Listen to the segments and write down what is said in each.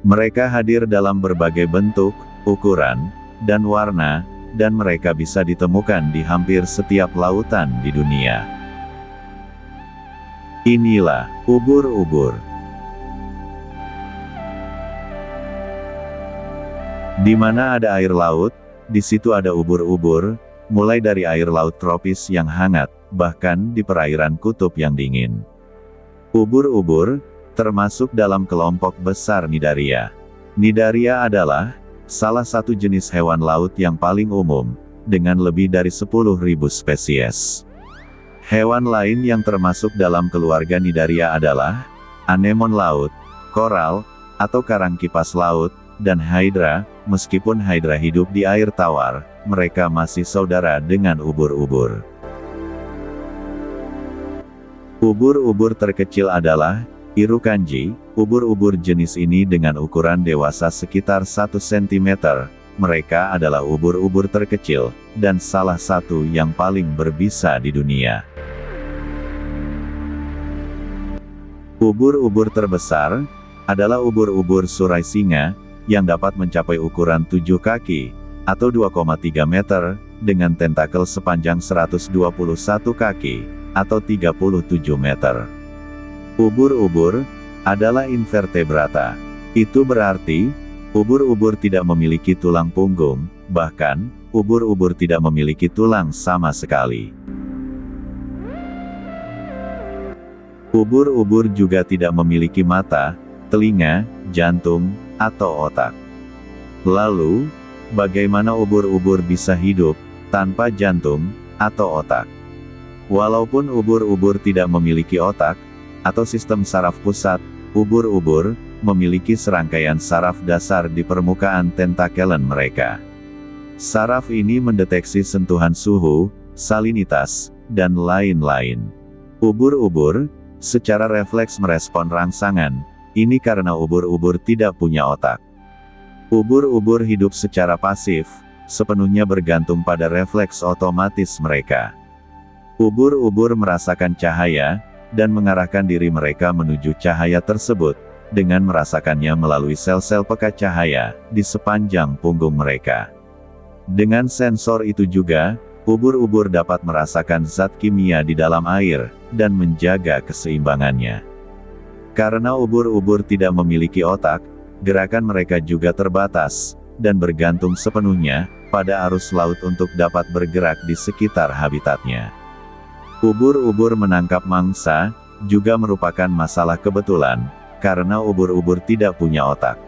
Mereka hadir dalam berbagai bentuk, ukuran, dan warna, dan mereka bisa ditemukan di hampir setiap lautan di dunia. Inilah ubur-ubur. Di mana ada air laut, di situ ada ubur-ubur, mulai dari air laut tropis yang hangat, bahkan di perairan kutub yang dingin. Ubur-ubur termasuk dalam kelompok besar Cnidaria. Cnidaria adalah salah satu jenis hewan laut yang paling umum, dengan lebih dari 10.000 spesies. Hewan lain yang termasuk dalam keluarga Cnidaria adalah anemon laut, koral, atau karang kipas laut, dan hydra. Meskipun hydra hidup di air tawar, mereka masih saudara dengan ubur-ubur. Ubur-ubur terkecil adalah Irukandji. Ubur-ubur jenis ini dengan ukuran dewasa sekitar 1 cm. Mereka adalah ubur-ubur terkecil, dan salah satu yang paling berbisa di dunia. Ubur-ubur terbesar adalah ubur-ubur surai singa, yang dapat mencapai ukuran 7 kaki, atau 2,3 meter, dengan tentakel sepanjang 121 kaki, atau 37 meter. Ubur-ubur adalah invertebrata. Itu berarti, ubur-ubur tidak memiliki tulang punggung, bahkan, ubur-ubur tidak memiliki tulang sama sekali. Ubur-ubur juga tidak memiliki mata, telinga, jantung, atau otak. Lalu, bagaimana ubur-ubur bisa hidup tanpa jantung atau otak? Walaupun ubur-ubur tidak memiliki otak atau sistem saraf pusat, ubur-ubur memiliki serangkaian saraf dasar di permukaan tentakelen mereka. Saraf ini mendeteksi sentuhan suhu, salinitas, dan lain-lain. Ubur-ubur secara refleks merespon rangsangan. Ini karena ubur-ubur tidak punya otak. Ubur-ubur hidup secara pasif, sepenuhnya bergantung pada refleks otomatis mereka. Ubur-ubur merasakan cahaya, dan mengarahkan diri mereka menuju cahaya tersebut, dengan merasakannya melalui sel-sel pekat cahaya, di sepanjang punggung mereka. Dengan sensor itu juga, ubur-ubur dapat merasakan zat kimia di dalam air, dan menjaga keseimbangannya. Karena ubur-ubur tidak memiliki otak, gerakan mereka juga terbatas, dan bergantung sepenuhnya pada arus laut untuk dapat bergerak di sekitar habitatnya. Ubur-ubur menangkap mangsa juga merupakan masalah kebetulan, karena ubur-ubur tidak punya otak.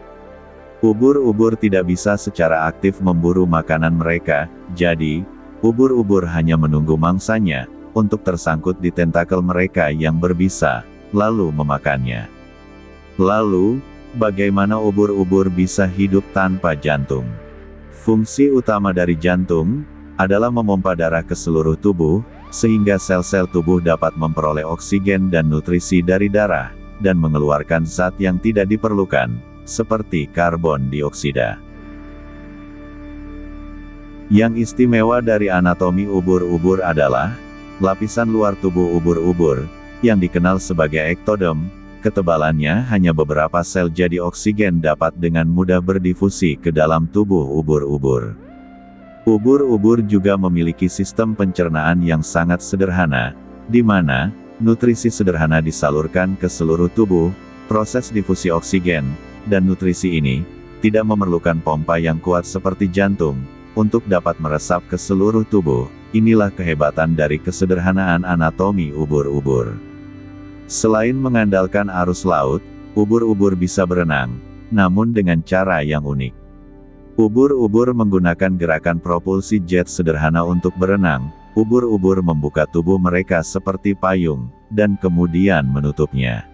Ubur-ubur tidak bisa secara aktif memburu makanan mereka, jadi, ubur-ubur hanya menunggu mangsanya, untuk tersangkut di tentakel mereka yang berbisa, lalu memakannya. Lalu, bagaimana ubur-ubur bisa hidup tanpa jantung? Fungsi utama dari jantung adalah memompa darah ke seluruh tubuh, sehingga sel-sel tubuh dapat memperoleh oksigen dan nutrisi dari darah, dan mengeluarkan zat yang tidak diperlukan, seperti karbon dioksida. Yang istimewa dari anatomi ubur-ubur adalah, lapisan luar tubuh ubur-ubur, yang dikenal sebagai ektodem, ketebalannya hanya beberapa sel jadi oksigen dapat dengan mudah berdifusi ke dalam tubuh ubur-ubur. Ubur-ubur juga memiliki sistem pencernaan yang sangat sederhana, di mana nutrisi sederhana disalurkan ke seluruh tubuh. Proses difusi oksigen dan nutrisi ini tidak memerlukan pompa yang kuat seperti jantung untuk dapat meresap ke seluruh tubuh. Inilah kehebatan dari kesederhanaan anatomi ubur-ubur. Selain mengandalkan arus laut, ubur-ubur bisa berenang, namun dengan cara yang unik. Ubur-ubur menggunakan gerakan propulsi jet sederhana untuk berenang. Ubur-ubur membuka tubuh mereka seperti payung, dan kemudian menutupnya.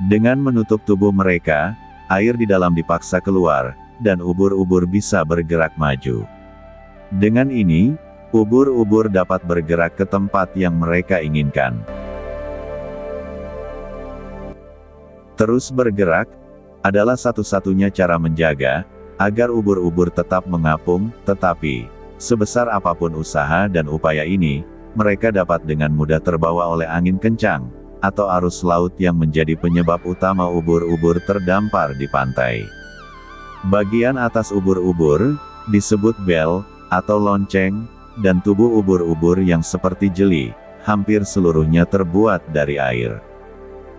Dengan menutup tubuh mereka, air di dalam dipaksa keluar, dan ubur-ubur bisa bergerak maju. Dengan ini, ubur-ubur dapat bergerak ke tempat yang mereka inginkan. Terus bergerak adalah satu-satunya cara menjaga agar ubur-ubur tetap mengapung, tetapi, sebesar apapun usaha dan upaya ini, mereka dapat dengan mudah terbawa oleh angin kencang, atau arus laut yang menjadi penyebab utama ubur-ubur terdampar di pantai. Bagian atas ubur-ubur disebut bel atau lonceng, dan tubuh ubur-ubur yang seperti jeli, hampir seluruhnya terbuat dari air.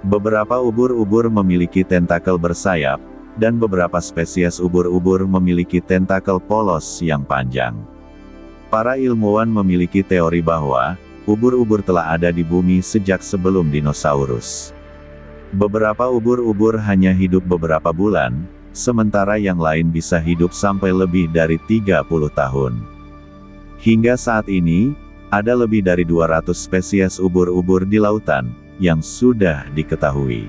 Beberapa ubur-ubur memiliki tentakel bersayap, dan beberapa spesies ubur-ubur memiliki tentakel polos yang panjang. Para ilmuwan memiliki teori bahwa ubur-ubur telah ada di bumi sejak sebelum dinosaurus. Beberapa ubur-ubur hanya hidup beberapa bulan, sementara yang lain bisa hidup sampai lebih dari 30 tahun. Hingga saat ini, ada lebih dari 200 spesies ubur-ubur di lautan, yang sudah diketahui.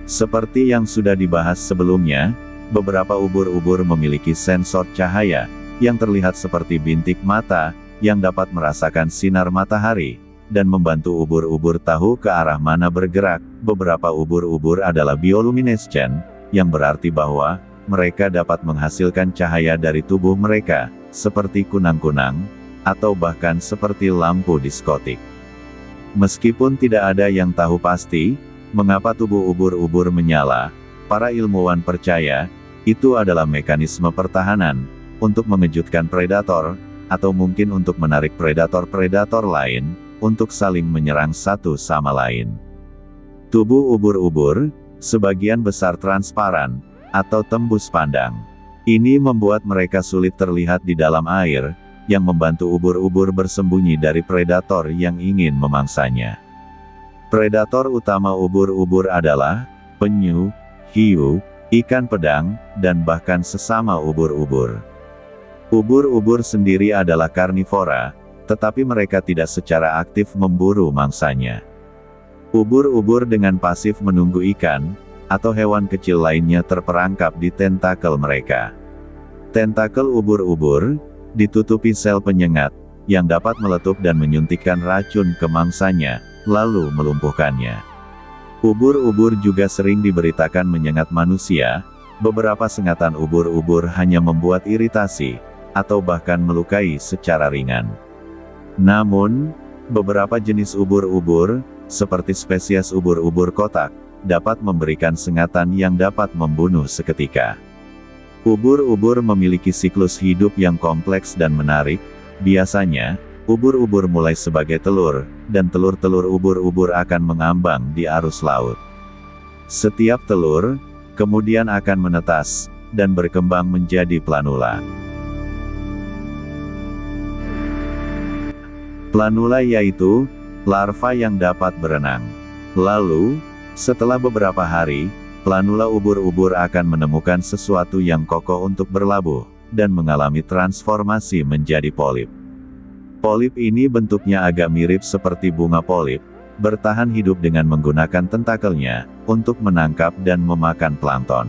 Seperti yang sudah dibahas sebelumnya, beberapa ubur-ubur memiliki sensor cahaya, yang terlihat seperti bintik mata, yang dapat merasakan sinar matahari, dan membantu ubur-ubur tahu ke arah mana bergerak. Beberapa ubur-ubur adalah bioluminescent, yang berarti bahwa mereka dapat menghasilkan cahaya dari tubuh mereka, seperti kunang-kunang, atau bahkan seperti lampu diskotik. Meskipun tidak ada yang tahu pasti mengapa tubuh ubur-ubur menyala, para ilmuwan percaya itu adalah mekanisme pertahanan untuk mengejutkan predator, atau mungkin untuk menarik predator-predator lain untuk saling menyerang satu sama lain. Tubuh ubur-ubur sebagian besar transparan atau tembus pandang. Ini membuat mereka sulit terlihat di dalam air, yang membantu ubur-ubur bersembunyi dari predator yang ingin memangsanya. Predator utama ubur-ubur adalah penyu, hiu, ikan pedang, dan bahkan sesama ubur-ubur. Ubur-ubur sendiri adalah karnivora, tetapi mereka tidak secara aktif memburu mangsanya. Ubur-ubur dengan pasif menunggu ikan, atau hewan kecil lainnya terperangkap di tentakel mereka. Tentakel ubur-ubur ditutupi sel penyengat, yang dapat meletup dan menyuntikkan racun ke mangsanya, lalu melumpuhkannya. Ubur-ubur juga sering diberitakan menyengat manusia. Beberapa sengatan ubur-ubur hanya membuat iritasi, atau bahkan melukai secara ringan. Namun, beberapa jenis ubur-ubur, seperti spesies ubur-ubur kotak, dapat memberikan sengatan yang dapat membunuh seketika. Ubur-ubur memiliki siklus hidup yang kompleks dan menarik. Biasanya, ubur-ubur mulai sebagai telur, dan telur-telur ubur-ubur akan mengambang di arus laut. Setiap telur kemudian akan menetas dan berkembang menjadi planula. Planula yaitu larva yang dapat berenang. Lalu, setelah beberapa hari, planula ubur-ubur akan menemukan sesuatu yang kokoh untuk berlabuh, dan mengalami transformasi menjadi polip. Polip ini bentuknya agak mirip seperti bunga polip, bertahan hidup dengan menggunakan tentakelnya, untuk menangkap dan memakan plankton.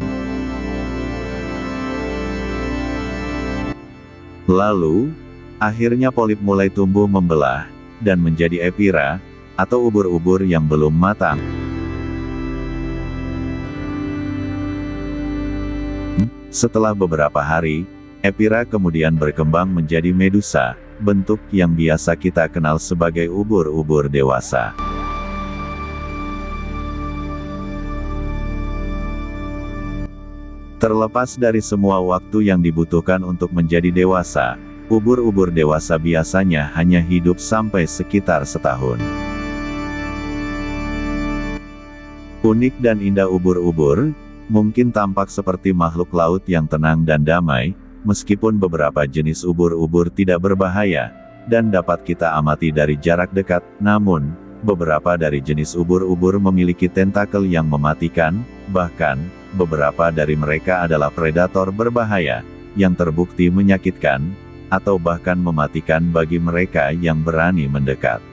Lalu, akhirnya polip mulai tumbuh membelah, dan menjadi epira, atau ubur-ubur yang belum matang. Setelah beberapa hari, epira kemudian berkembang menjadi medusa, bentuk yang biasa kita kenal sebagai ubur-ubur dewasa. Terlepas dari semua waktu yang dibutuhkan untuk menjadi dewasa, ubur-ubur dewasa biasanya hanya hidup sampai sekitar setahun. Unik dan indah ubur-ubur mungkin tampak seperti makhluk laut yang tenang dan damai, meskipun beberapa jenis ubur-ubur tidak berbahaya, dan dapat kita amati dari jarak dekat. Namun, beberapa dari jenis ubur-ubur memiliki tentakel yang mematikan, bahkan, beberapa dari mereka adalah predator berbahaya, yang terbukti menyakitkan, atau bahkan mematikan bagi mereka yang berani mendekat.